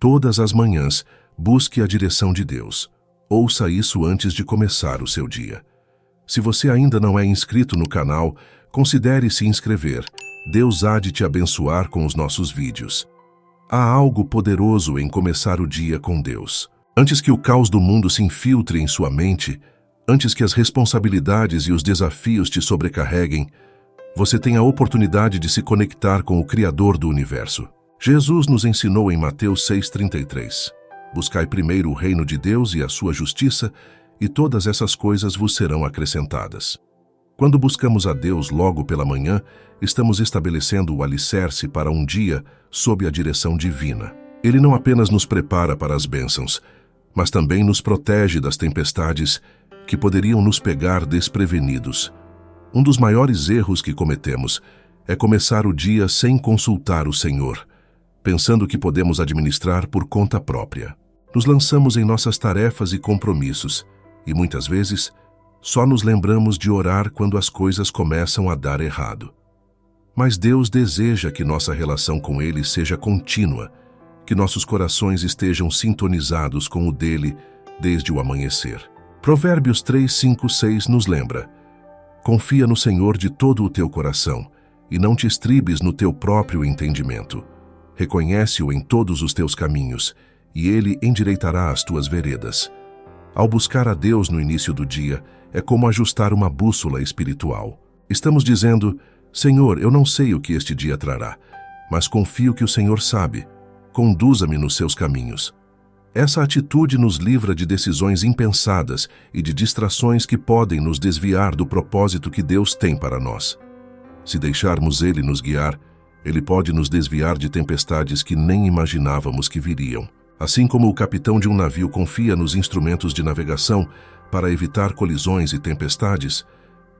Todas as manhãs, busque a direção de Deus. Ouça isso antes de começar o seu dia. Se você ainda não é inscrito no canal, considere se inscrever. Deus há de te abençoar com os nossos vídeos. Há algo poderoso em começar o dia com Deus. Antes que o caos do mundo se infiltre em sua mente, antes que as responsabilidades e os desafios te sobrecarreguem, você tem a oportunidade de se conectar com o Criador do Universo. Jesus nos ensinou em Mateus 6,33: buscai primeiro o reino de Deus e a sua justiça, e todas essas coisas vos serão acrescentadas. Quando buscamos a Deus logo pela manhã, estamos estabelecendo o alicerce para um dia sob a direção divina. Ele não apenas nos prepara para as bênçãos, mas também nos protege das tempestades que poderiam nos pegar desprevenidos. Um dos maiores erros que cometemos é começar o dia sem consultar o Senhor, pensando que podemos administrar por conta própria. Nos lançamos em nossas tarefas e compromissos, e muitas vezes só nos lembramos de orar quando as coisas começam a dar errado. Mas Deus deseja que nossa relação com Ele seja contínua, que nossos corações estejam sintonizados com o dele desde o amanhecer. Provérbios 3:5-6 nos lembra: confia no Senhor de todo o teu coração, e não te estribes no teu próprio entendimento. Reconhece-o em todos os teus caminhos, e Ele endireitará as tuas veredas. Ao buscar a Deus no início do dia, é como ajustar uma bússola espiritual. Estamos dizendo: Senhor, eu não sei o que este dia trará, mas confio que o Senhor sabe. Conduza-me nos seus caminhos. Essa atitude nos livra de decisões impensadas e de distrações que podem nos desviar do propósito que Deus tem para nós. Se deixarmos Ele nos guiar, Ele pode nos desviar de tempestades que nem imaginávamos que viriam. Assim como o capitão de um navio confia nos instrumentos de navegação para evitar colisões e tempestades,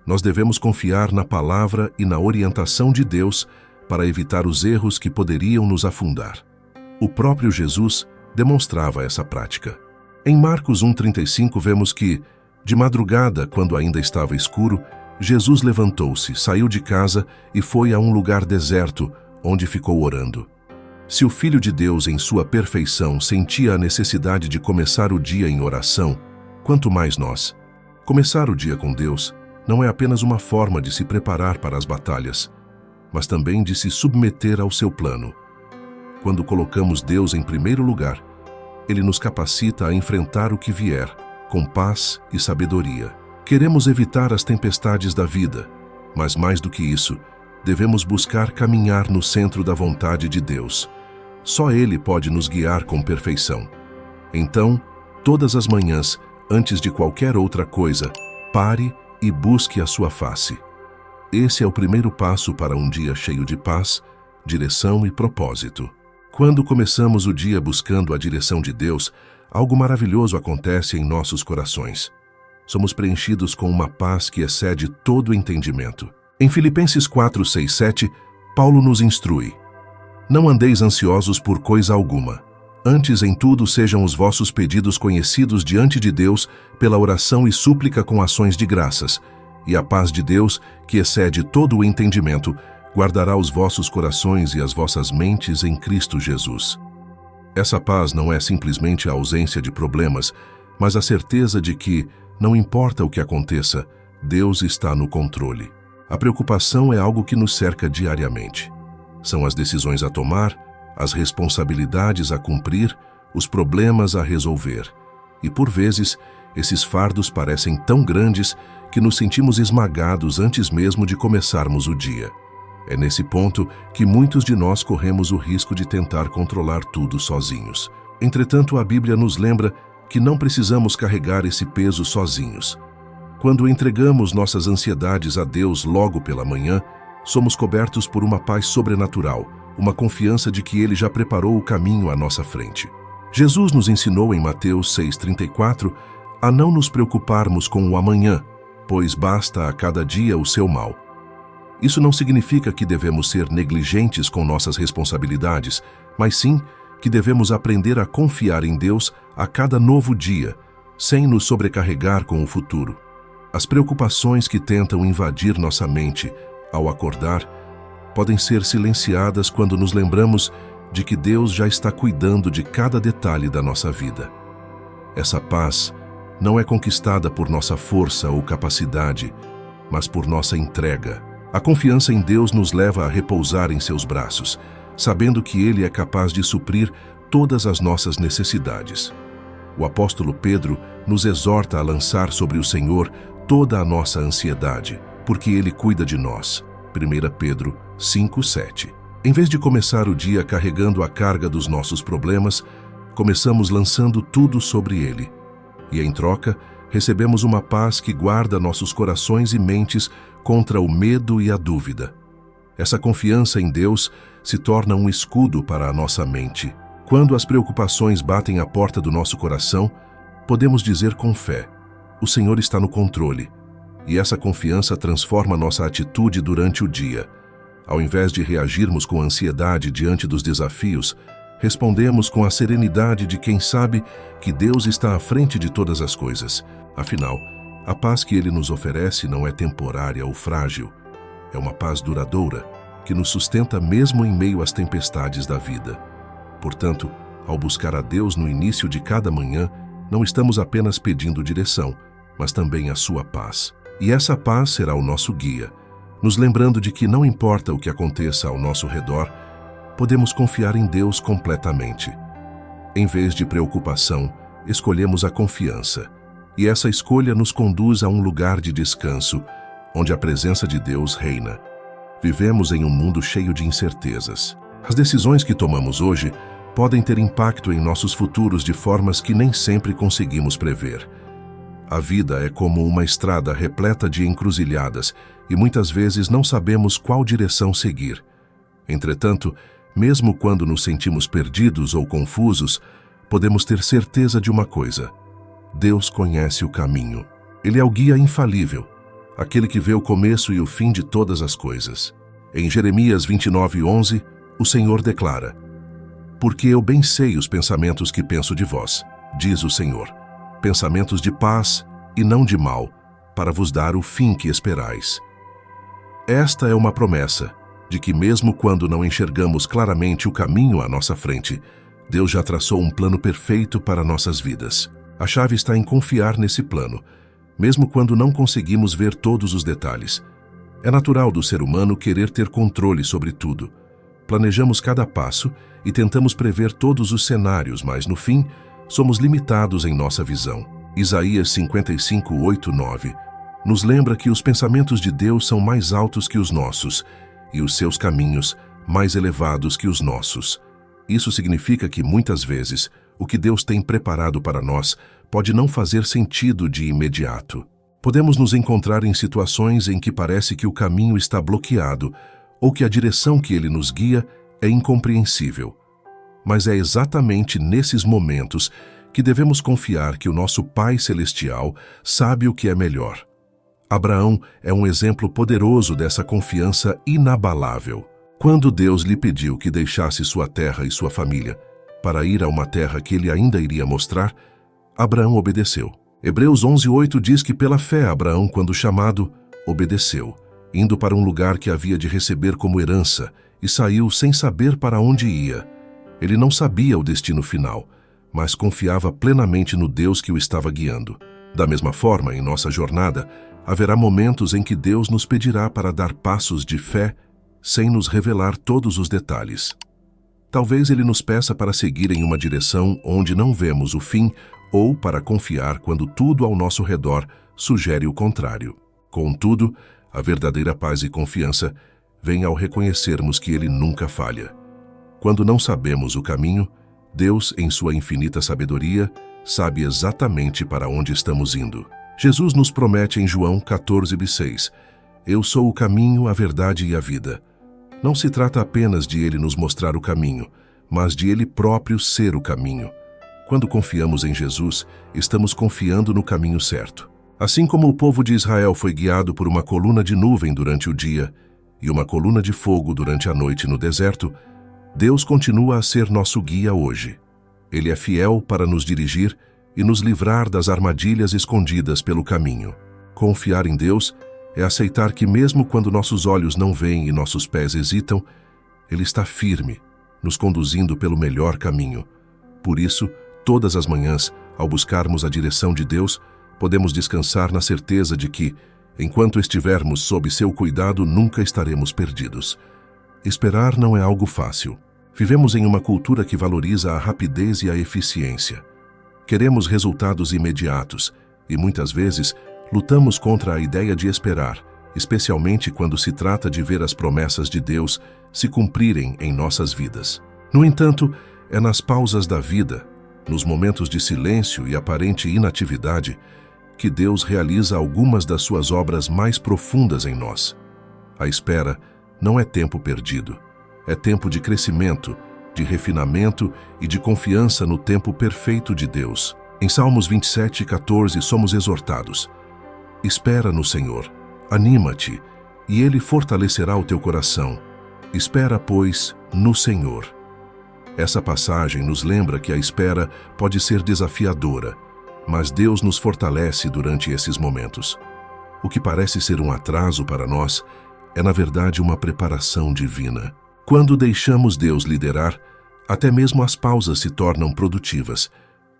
nós devemos confiar na palavra e na orientação de Deus para evitar os erros que poderiam nos afundar. O próprio Jesus demonstrava essa prática. Em Marcos 1:35 vemos que, de madrugada, quando ainda estava escuro, Jesus levantou-se, saiu de casa e foi a um lugar deserto, onde ficou orando. Se o Filho de Deus, em sua perfeição, sentia a necessidade de começar o dia em oração, quanto mais nós. Começar o dia com Deus não é apenas uma forma de se preparar para as batalhas, mas também de se submeter ao seu plano. Quando colocamos Deus em primeiro lugar, Ele nos capacita a enfrentar o que vier, com paz e sabedoria. Queremos evitar as tempestades da vida, mas mais do que isso, devemos buscar caminhar no centro da vontade de Deus. Só Ele pode nos guiar com perfeição. Então, todas as manhãs, antes de qualquer outra coisa, pare e busque a sua face. Esse é o primeiro passo para um dia cheio de paz, direção e propósito. Quando começamos o dia buscando a direção de Deus, algo maravilhoso acontece em nossos corações. Somos preenchidos com uma paz que excede todo entendimento. Em Filipenses 4:6-7, Paulo nos instrui: não andeis ansiosos por coisa alguma. Antes, em tudo, sejam os vossos pedidos conhecidos diante de Deus pela oração e súplica com ações de graças, e a paz de Deus, que excede todo o entendimento, guardará os vossos corações e as vossas mentes em Cristo Jesus. Essa paz não é simplesmente a ausência de problemas, mas a certeza de que, não importa o que aconteça, Deus está no controle. A preocupação é algo que nos cerca diariamente. São as decisões a tomar, as responsabilidades a cumprir, os problemas a resolver. E por vezes, esses fardos parecem tão grandes que nos sentimos esmagados antes mesmo de começarmos o dia. É nesse ponto que muitos de nós corremos o risco de tentar controlar tudo sozinhos. Entretanto, a Bíblia nos lembra que não precisamos carregar esse peso sozinhos. Quando entregamos nossas ansiedades a Deus logo pela manhã, somos cobertos por uma paz sobrenatural, uma confiança de que Ele já preparou o caminho à nossa frente. Jesus nos ensinou em Mateus 6:34 a não nos preocuparmos com o amanhã, pois basta a cada dia o seu mal. Isso não significa que devemos ser negligentes com nossas responsabilidades, mas sim que devemos aprender a confiar em Deus a cada novo dia, sem nos sobrecarregar com o futuro. As preocupações que tentam invadir nossa mente ao acordar podem ser silenciadas quando nos lembramos de que Deus já está cuidando de cada detalhe da nossa vida. Essa paz não é conquistada por nossa força ou capacidade, mas por nossa entrega. A confiança em Deus nos leva a repousar em seus braços, sabendo que Ele é capaz de suprir todas as nossas necessidades. O apóstolo Pedro nos exorta a lançar sobre o Senhor toda a nossa ansiedade, porque Ele cuida de nós. 1 Pedro 5:7. Em vez de começar o dia carregando a carga dos nossos problemas, começamos lançando tudo sobre Ele. E em troca, recebemos uma paz que guarda nossos corações e mentes contra o medo e a dúvida. Essa confiança em Deus se torna um escudo para a nossa mente. Quando as preocupações batem à porta do nosso coração, podemos dizer com fé: o Senhor está no controle. E essa confiança transforma nossa atitude durante o dia. Ao invés de reagirmos com ansiedade diante dos desafios, respondemos com a serenidade de quem sabe que Deus está à frente de todas as coisas. Afinal, a paz que Ele nos oferece não é temporária ou frágil. É uma paz duradoura, que nos sustenta mesmo em meio às tempestades da vida. Portanto, ao buscar a Deus no início de cada manhã, não estamos apenas pedindo direção, mas também a sua paz. E essa paz será o nosso guia, nos lembrando de que não importa o que aconteça ao nosso redor, podemos confiar em Deus completamente. Em vez de preocupação, escolhemos a confiança. E essa escolha nos conduz a um lugar de descanso, onde a presença de Deus reina. Vivemos em um mundo cheio de incertezas. As decisões que tomamos hoje podem ter impacto em nossos futuros de formas que nem sempre conseguimos prever. A vida é como uma estrada repleta de encruzilhadas e muitas vezes não sabemos qual direção seguir. Entretanto, mesmo quando nos sentimos perdidos ou confusos, podemos ter certeza de uma coisa: Deus conhece o caminho. Ele é o guia infalível, aquele que vê o começo e o fim de todas as coisas. Em Jeremias 29:11, o Senhor declara: porque eu bem sei os pensamentos que penso de vós, diz o Senhor, pensamentos de paz e não de mal, para vos dar o fim que esperais. Esta é uma promessa de que mesmo quando não enxergamos claramente o caminho à nossa frente, Deus já traçou um plano perfeito para nossas vidas. A chave está em confiar nesse plano, mesmo quando não conseguimos ver todos os detalhes. É natural do ser humano querer ter controle sobre tudo. Planejamos cada passo e tentamos prever todos os cenários, mas no fim, somos limitados em nossa visão. Isaías 55:8-9 nos lembra que os pensamentos de Deus são mais altos que os nossos e os seus caminhos mais elevados que os nossos. Isso significa que, muitas vezes, o que Deus tem preparado para nós pode não fazer sentido de imediato. Podemos nos encontrar em situações em que parece que o caminho está bloqueado ou que a direção que Ele nos guia é incompreensível. Mas é exatamente nesses momentos que devemos confiar que o nosso Pai Celestial sabe o que é melhor. Abraão é um exemplo poderoso dessa confiança inabalável. Quando Deus lhe pediu que deixasse sua terra e sua família para ir a uma terra que ele ainda iria mostrar, Abraão obedeceu. Hebreus 11:8 diz que pela fé Abraão, quando chamado, obedeceu, indo para um lugar que havia de receber como herança, e saiu sem saber para onde ia. Ele não sabia o destino final, mas confiava plenamente no Deus que o estava guiando. Da mesma forma, em nossa jornada, haverá momentos em que Deus nos pedirá para dar passos de fé sem nos revelar todos os detalhes. Talvez Ele nos peça para seguir em uma direção onde não vemos o fim ou para confiar quando tudo ao nosso redor sugere o contrário. Contudo, a verdadeira paz e confiança vem ao reconhecermos que Ele nunca falha. Quando não sabemos o caminho, Deus, em sua infinita sabedoria, sabe exatamente para onde estamos indo. Jesus nos promete em João 14:6, eu sou o caminho, a verdade e a vida. Não se trata apenas de Ele nos mostrar o caminho, mas de Ele próprio ser o caminho. Quando confiamos em Jesus, estamos confiando no caminho certo. Assim como o povo de Israel foi guiado por uma coluna de nuvem durante o dia e uma coluna de fogo durante a noite no deserto, Deus continua a ser nosso guia hoje. Ele é fiel para nos dirigir e nos livrar das armadilhas escondidas pelo caminho. Confiar em Deus é aceitar que mesmo quando nossos olhos não veem e nossos pés hesitam, Ele está firme, nos conduzindo pelo melhor caminho. Por isso, todas as manhãs, ao buscarmos a direção de Deus, podemos descansar na certeza de que, enquanto estivermos sob seu cuidado, nunca estaremos perdidos. Esperar não é algo fácil. Vivemos em uma cultura que valoriza a rapidez e a eficiência. Queremos resultados imediatos e, muitas vezes, lutamos contra a ideia de esperar, especialmente quando se trata de ver as promessas de Deus se cumprirem em nossas vidas. No entanto, é nas pausas da vida, nos momentos de silêncio e aparente inatividade, que Deus realiza algumas das suas obras mais profundas em nós. A espera não é tempo perdido. É tempo de crescimento, de refinamento e de confiança no tempo perfeito de Deus. Em Salmos 27:14 somos exortados: espera no Senhor, anima-te, e Ele fortalecerá o teu coração. Espera, pois, no Senhor. Essa passagem nos lembra que a espera pode ser desafiadora, mas Deus nos fortalece durante esses momentos. O que parece ser um atraso para nós é, na verdade, uma preparação divina. Quando deixamos Deus liderar, até mesmo as pausas se tornam produtivas,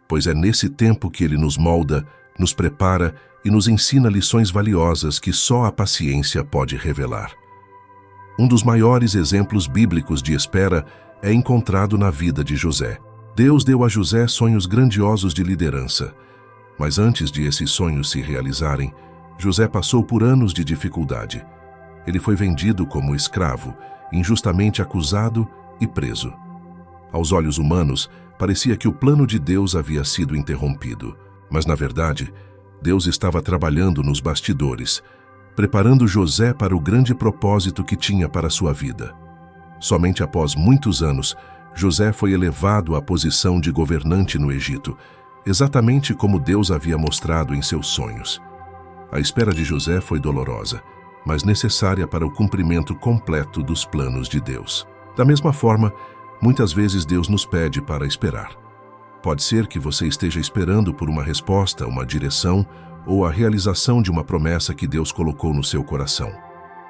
pois é nesse tempo que Ele nos molda, nos prepara e nos ensina lições valiosas que só a paciência pode revelar. Um dos maiores exemplos bíblicos de espera é encontrado na vida de José. Deus deu a José sonhos grandiosos de liderança, mas antes de esses sonhos se realizarem, José passou por anos de dificuldade. Ele foi vendido como escravo, injustamente acusado e preso. Aos olhos humanos, parecia que o plano de Deus havia sido interrompido, mas, na verdade, Deus estava trabalhando nos bastidores, preparando José para o grande propósito que tinha para sua vida. Somente após muitos anos, José foi elevado à posição de governante no Egito, exatamente como Deus havia mostrado em seus sonhos. A espera de José foi dolorosa, mas necessária para o cumprimento completo dos planos de Deus. Da mesma forma, muitas vezes Deus nos pede para esperar. Pode ser que você esteja esperando por uma resposta, uma direção ou a realização de uma promessa que Deus colocou no seu coração.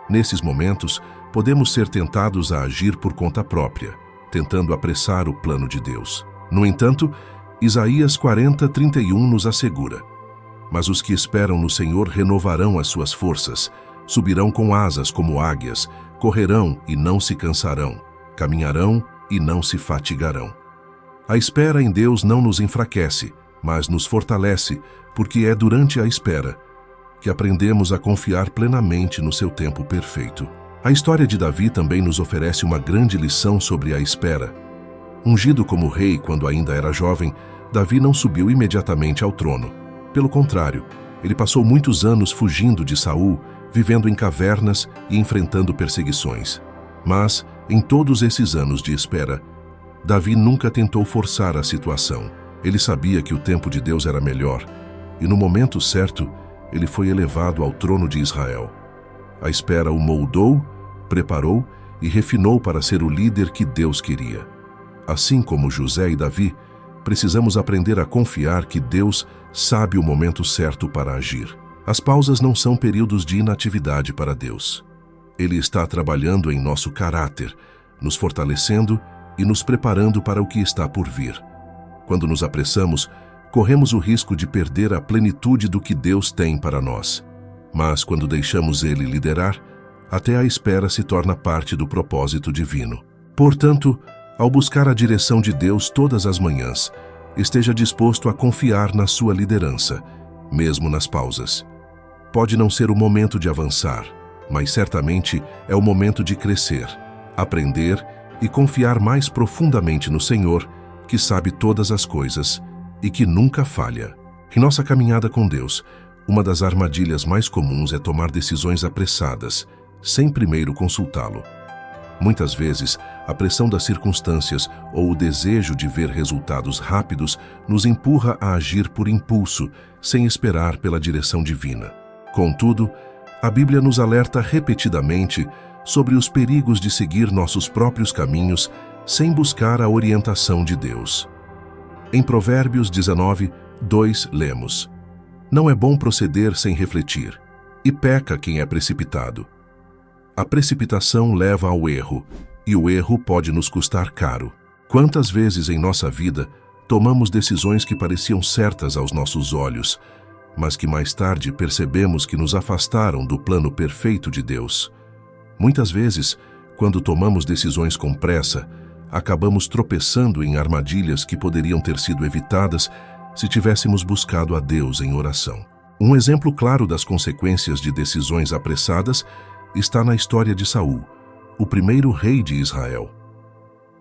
Nesses momentos, podemos ser tentados a agir por conta própria, tentando apressar o plano de Deus. No entanto, Isaías 40:31 nos assegura: mas os que esperam no Senhor renovarão as suas forças, subirão com asas como águias, correrão e não se cansarão, caminharão e não se fatigarão. A espera em Deus não nos enfraquece, mas nos fortalece, porque é durante a espera que aprendemos a confiar plenamente no seu tempo perfeito. A história de Davi também nos oferece uma grande lição sobre a espera. Ungido como rei quando ainda era jovem, Davi não subiu imediatamente ao trono. Pelo contrário, ele passou muitos anos fugindo de Saul, vivendo em cavernas e enfrentando perseguições. Mas, em todos esses anos de espera, Davi nunca tentou forçar a situação. Ele sabia que o tempo de Deus era melhor, e no momento certo, ele foi elevado ao trono de Israel. A espera o moldou, preparou e refinou para ser o líder que Deus queria. Assim como José e Davi, precisamos aprender a confiar que Deus sabe o momento certo para agir. As pausas não são períodos de inatividade para Deus. Ele está trabalhando em nosso caráter, nos fortalecendo e nos preparando para o que está por vir. Quando nos apressamos, corremos o risco de perder a plenitude do que Deus tem para nós. Mas quando deixamos Ele liderar, até a espera se torna parte do propósito divino. Portanto, ao buscar a direção de Deus todas as manhãs, esteja disposto a confiar na sua liderança, mesmo nas pausas. Pode não ser o momento de avançar, mas certamente é o momento de crescer, aprender e confiar mais profundamente no Senhor, que sabe todas as coisas e que nunca falha. Em nossa caminhada com Deus, uma das armadilhas mais comuns é tomar decisões apressadas, sem primeiro consultá-lo. Muitas vezes, a pressão das circunstâncias ou o desejo de ver resultados rápidos nos empurra a agir por impulso, sem esperar pela direção divina. Contudo, a Bíblia nos alerta repetidamente sobre os perigos de seguir nossos próprios caminhos sem buscar a orientação de Deus. Em Provérbios 19:2 lemos: não é bom proceder sem refletir, e peca quem é precipitado. A precipitação leva ao erro, e o erro pode nos custar caro. Quantas vezes em nossa vida tomamos decisões que pareciam certas aos nossos olhos, mas que mais tarde percebemos que nos afastaram do plano perfeito de Deus? Muitas vezes, quando tomamos decisões com pressa, acabamos tropeçando em armadilhas que poderiam ter sido evitadas se tivéssemos buscado a Deus em oração. Um exemplo claro das consequências de decisões apressadas está na história de Saul, o primeiro rei de Israel.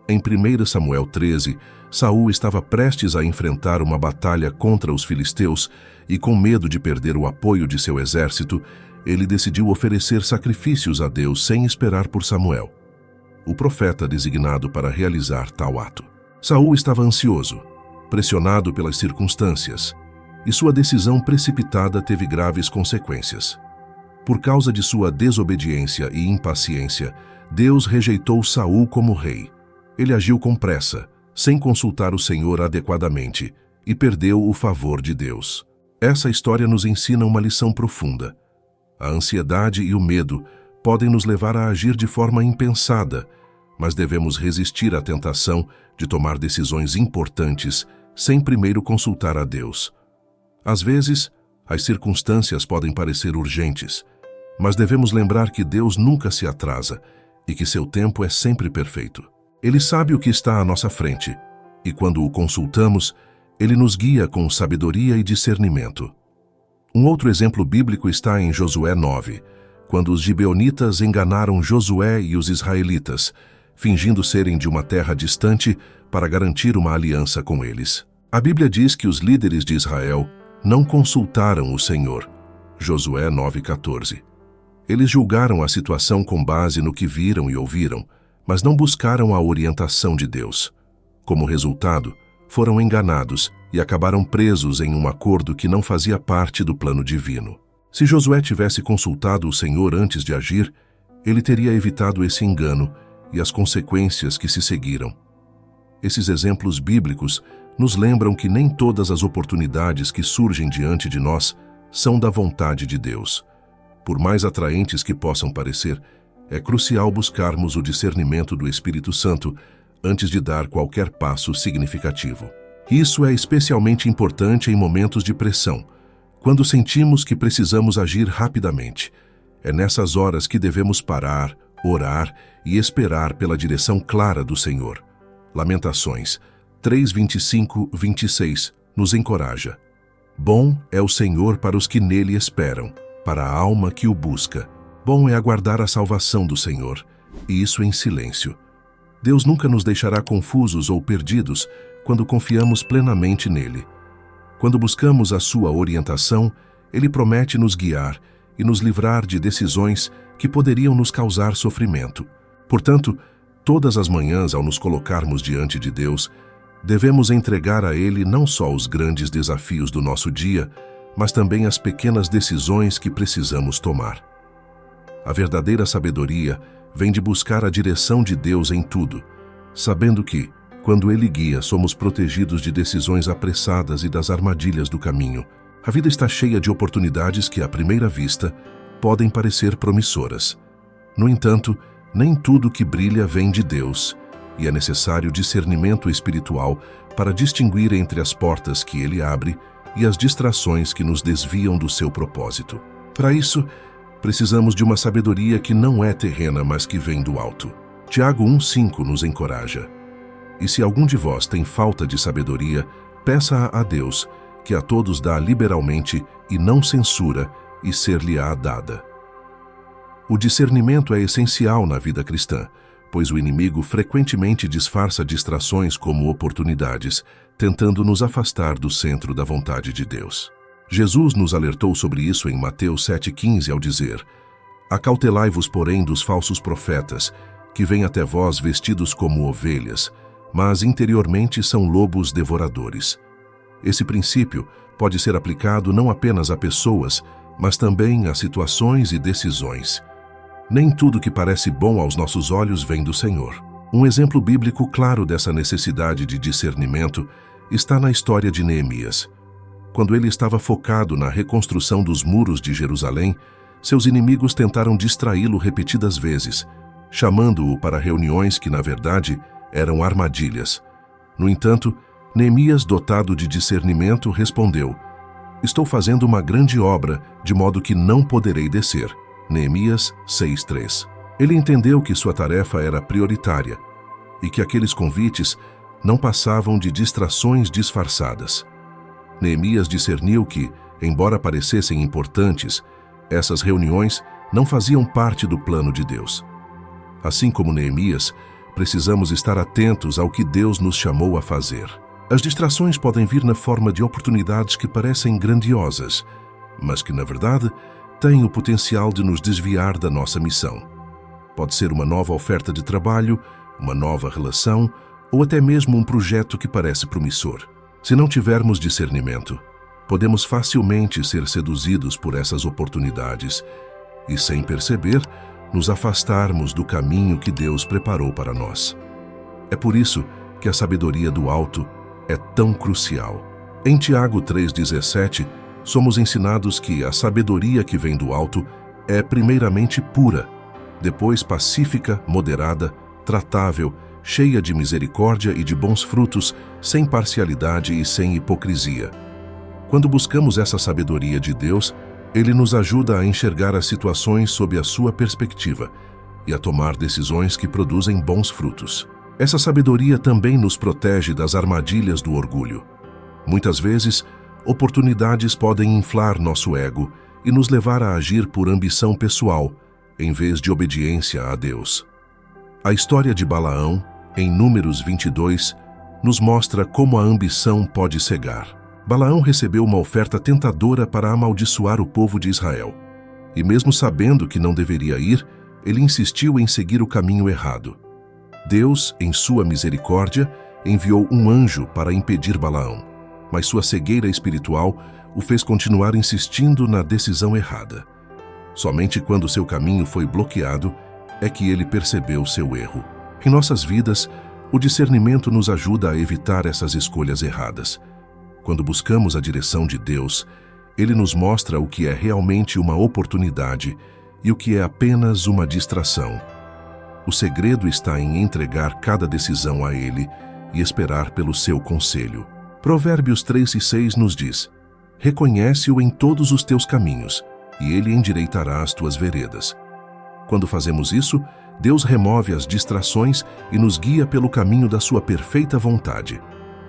Em 1 Samuel 13, Saul estava prestes a enfrentar uma batalha contra os filisteus e, com medo de perder o apoio de seu exército, ele decidiu oferecer sacrifícios a Deus sem esperar por Samuel, o profeta designado para realizar tal ato. Saul estava ansioso, pressionado pelas circunstâncias, e sua decisão precipitada teve graves consequências. Por causa de sua desobediência e impaciência, Deus rejeitou Saul como rei. Ele agiu com pressa, sem consultar o Senhor adequadamente, e perdeu o favor de Deus. Essa história nos ensina uma lição profunda. A ansiedade e o medo podem nos levar a agir de forma impensada, mas devemos resistir à tentação de tomar decisões importantes sem primeiro consultar a Deus. Às vezes, as circunstâncias podem parecer urgentes, mas devemos lembrar que Deus nunca se atrasa e que seu tempo é sempre perfeito. Ele sabe o que está à nossa frente, e quando o consultamos, ele nos guia com sabedoria e discernimento. Um outro exemplo bíblico está em Josué 9, quando os gibeonitas enganaram Josué e os israelitas, fingindo serem de uma terra distante para garantir uma aliança com eles. A Bíblia diz que os líderes de Israel não consultaram o Senhor. Josué 9:14. Eles julgaram a situação com base no que viram e ouviram, mas não buscaram a orientação de Deus. Como resultado, foram enganados e acabaram presos em um acordo que não fazia parte do plano divino. Se Josué tivesse consultado o Senhor antes de agir, ele teria evitado esse engano e as consequências que se seguiram. Esses exemplos bíblicos nos lembram que nem todas as oportunidades que surgem diante de nós são da vontade de Deus. Por mais atraentes que possam parecer, é crucial buscarmos o discernimento do Espírito Santo antes de dar qualquer passo significativo. Isso é especialmente importante em momentos de pressão, quando sentimos que precisamos agir rapidamente. É nessas horas que devemos parar, orar e esperar pela direção clara do Senhor. Lamentações 3:25-26 nos encoraja. Bom é o Senhor para os que nele esperam, para a alma que o busca. Bom é aguardar a salvação do Senhor, e isso em silêncio. Deus nunca nos deixará confusos ou perdidos quando confiamos plenamente nele. Quando buscamos a sua orientação, ele promete nos guiar e nos livrar de decisões que poderiam nos causar sofrimento. Portanto, todas as manhãs, ao nos colocarmos diante de Deus, devemos entregar a ele não só os grandes desafios do nosso dia, mas também as pequenas decisões que precisamos tomar. A verdadeira sabedoria vem de buscar a direção de Deus em tudo, sabendo que, quando Ele guia, somos protegidos de decisões apressadas e das armadilhas do caminho. A vida está cheia de oportunidades que, à primeira vista, podem parecer promissoras. No entanto, nem tudo que brilha vem de Deus, e é necessário discernimento espiritual para distinguir entre as portas que Ele abre e as distrações que nos desviam do seu propósito. Para isso, precisamos de uma sabedoria que não é terrena, mas que vem do alto. Tiago 1:5 nos encoraja. E se algum de vós tem falta de sabedoria, peça-a a Deus, que a todos dá liberalmente e não censura, e ser-lhe-á dada. O discernimento é essencial na vida cristã, pois o inimigo frequentemente disfarça distrações como oportunidades, tentando nos afastar do centro da vontade de Deus. Jesus nos alertou sobre isso em Mateus 7:15 ao dizer: Acautelai-vos, porém, dos falsos profetas, que vêm até vós vestidos como ovelhas, mas interiormente são lobos devoradores. Esse princípio pode ser aplicado não apenas a pessoas, mas também a situações e decisões. Nem tudo que parece bom aos nossos olhos vem do Senhor. Um exemplo bíblico claro dessa necessidade de discernimento está na história de Neemias. Quando ele estava focado na reconstrução dos muros de Jerusalém, seus inimigos tentaram distraí-lo repetidas vezes, chamando-o para reuniões que, na verdade, eram armadilhas. No entanto, Neemias, dotado de discernimento, respondeu: "Estou fazendo uma grande obra, de modo que não poderei descer." Neemias 6:3. Ele entendeu que sua tarefa era prioritária e que aqueles convites não passavam de distrações disfarçadas. Neemias discerniu que, embora parecessem importantes, essas reuniões não faziam parte do plano de Deus. Assim como Neemias, precisamos estar atentos ao que Deus nos chamou a fazer. As distrações podem vir na forma de oportunidades que parecem grandiosas, mas que, na verdade, têm o potencial de nos desviar da nossa missão. Pode ser uma nova oferta de trabalho, uma nova relação ou até mesmo um projeto que parece promissor. Se não tivermos discernimento, podemos facilmente ser seduzidos por essas oportunidades e, sem perceber, nos afastarmos do caminho que Deus preparou para nós. É por isso que a sabedoria do alto é tão crucial. Em Tiago 3,17, somos ensinados que a sabedoria que vem do alto é primeiramente pura, depois pacífica, moderada, tratável, cheia de misericórdia e de bons frutos, sem parcialidade e sem hipocrisia. Quando buscamos essa sabedoria de Deus, Ele nos ajuda a enxergar as situações sob a sua perspectiva e a tomar decisões que produzem bons frutos. Essa sabedoria também nos protege das armadilhas do orgulho. Muitas vezes, oportunidades podem inflar nosso ego e nos levar a agir por ambição pessoal, em vez de obediência a Deus. A história de Balaão, em Números 22, nos mostra como a ambição pode cegar. Balaão recebeu uma oferta tentadora para amaldiçoar o povo de Israel. E mesmo sabendo que não deveria ir, ele insistiu em seguir o caminho errado. Deus, em sua misericórdia, enviou um anjo para impedir Balaão, mas sua cegueira espiritual o fez continuar insistindo na decisão errada. Somente quando seu caminho foi bloqueado é que ele percebeu seu erro. Em nossas vidas, o discernimento nos ajuda a evitar essas escolhas erradas. Quando buscamos a direção de Deus, Ele nos mostra o que é realmente uma oportunidade e o que é apenas uma distração. O segredo está em entregar cada decisão a Ele e esperar pelo seu conselho. Provérbios 3:6 nos diz: "Reconhece-o em todos os teus caminhos, e Ele endireitará as tuas veredas." Quando fazemos isso, Deus remove as distrações e nos guia pelo caminho da sua perfeita vontade.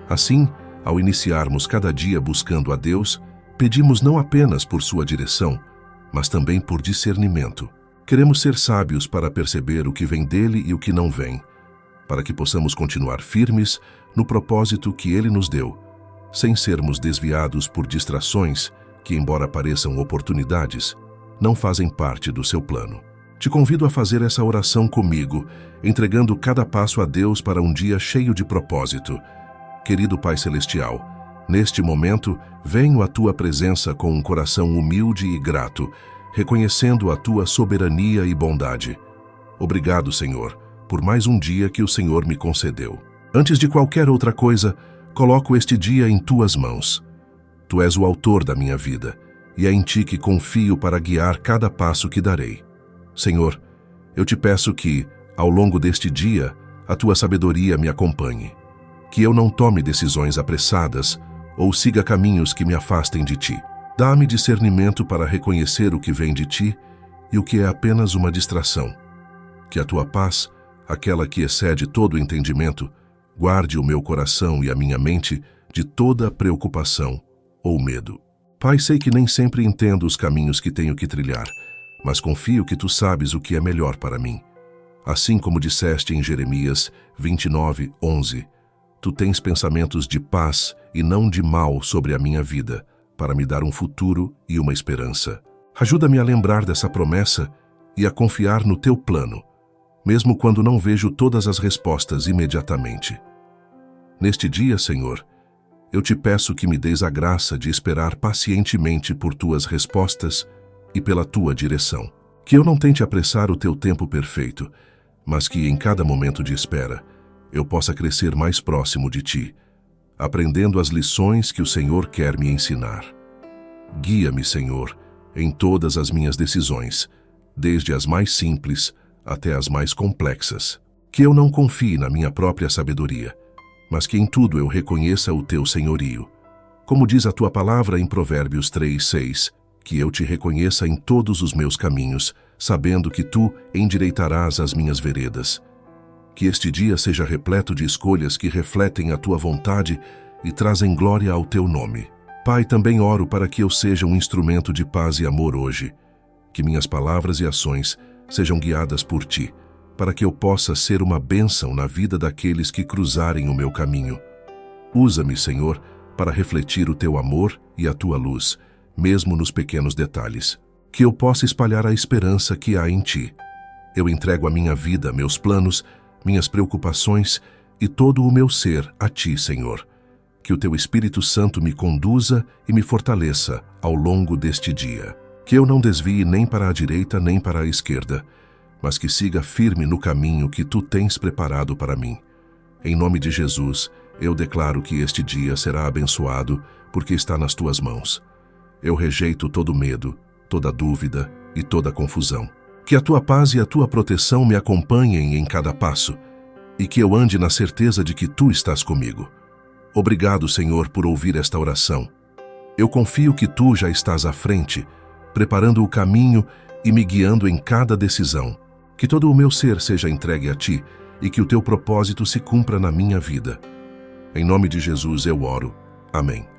Assim, ao iniciarmos cada dia buscando a Deus, pedimos não apenas por sua direção, mas também por discernimento. Queremos ser sábios para perceber o que vem dele e o que não vem, para que possamos continuar firmes no propósito que ele nos deu, sem sermos desviados por distrações que, embora pareçam oportunidades, não fazem parte do seu plano. Te convido a fazer essa oração comigo, entregando cada passo a Deus para um dia cheio de propósito. Querido Pai Celestial, neste momento, venho à Tua presença com um coração humilde e grato, reconhecendo a Tua soberania e bondade. Obrigado, Senhor, por mais um dia que o Senhor me concedeu. Antes de qualquer outra coisa, coloco este dia em Tuas mãos. Tu és o autor da minha vida, e é em Ti que confio para guiar cada passo que darei. Senhor, eu te peço que, ao longo deste dia, a Tua sabedoria me acompanhe. Que eu não tome decisões apressadas ou siga caminhos que me afastem de Ti. Dá-me discernimento para reconhecer o que vem de Ti e o que é apenas uma distração. Que a Tua paz, aquela que excede todo o entendimento, guarde o meu coração e a minha mente de toda preocupação ou medo. Pai, sei que nem sempre entendo os caminhos que tenho que trilhar, mas confio que Tu sabes o que é melhor para mim. Assim como disseste em Jeremias 29:11, Tu tens pensamentos de paz e não de mal sobre a minha vida, para me dar um futuro e uma esperança. Ajuda-me a lembrar dessa promessa e a confiar no Teu plano, mesmo quando não vejo todas as respostas imediatamente. Neste dia, Senhor, eu Te peço que me deis a graça de esperar pacientemente por Tuas respostas e pela Tua direção. Que eu não tente apressar o Teu tempo perfeito, mas que em cada momento de espera, eu possa crescer mais próximo de Ti, aprendendo as lições que o Senhor quer me ensinar. Guia-me, Senhor, em todas as minhas decisões, desde as mais simples até as mais complexas. Que eu não confie na minha própria sabedoria, mas que em tudo eu reconheça o teu senhorio. Como diz a tua palavra em Provérbios 3:6, que eu te reconheça em todos os meus caminhos, sabendo que tu endireitarás as minhas veredas. Que este dia seja repleto de escolhas que refletem a tua vontade e trazem glória ao teu nome. Pai, também oro para que eu seja um instrumento de paz e amor hoje. Que minhas palavras e ações sejam guiadas por ti, para que eu possa ser uma bênção na vida daqueles que cruzarem o meu caminho. Usa-me, Senhor, para refletir o teu amor e a tua luz, mesmo nos pequenos detalhes. Que eu possa espalhar a esperança que há em ti. Eu entrego a minha vida, meus planos, minhas preocupações e todo o meu ser a ti, Senhor. Que o teu Espírito Santo me conduza e me fortaleça ao longo deste dia. Que eu não desvie nem para a direita nem para a esquerda, mas que siga firme no caminho que tu tens preparado para mim. Em nome de Jesus, eu declaro que este dia será abençoado, porque está nas tuas mãos. Eu rejeito todo medo, toda dúvida e toda confusão. Que a tua paz e a tua proteção me acompanhem em cada passo, e que eu ande na certeza de que tu estás comigo. Obrigado, Senhor, por ouvir esta oração. Eu confio que tu já estás à frente, preparando o caminho e me guiando em cada decisão. Que todo o meu ser seja entregue a ti e que o teu propósito se cumpra na minha vida. Em nome de Jesus eu oro. Amém.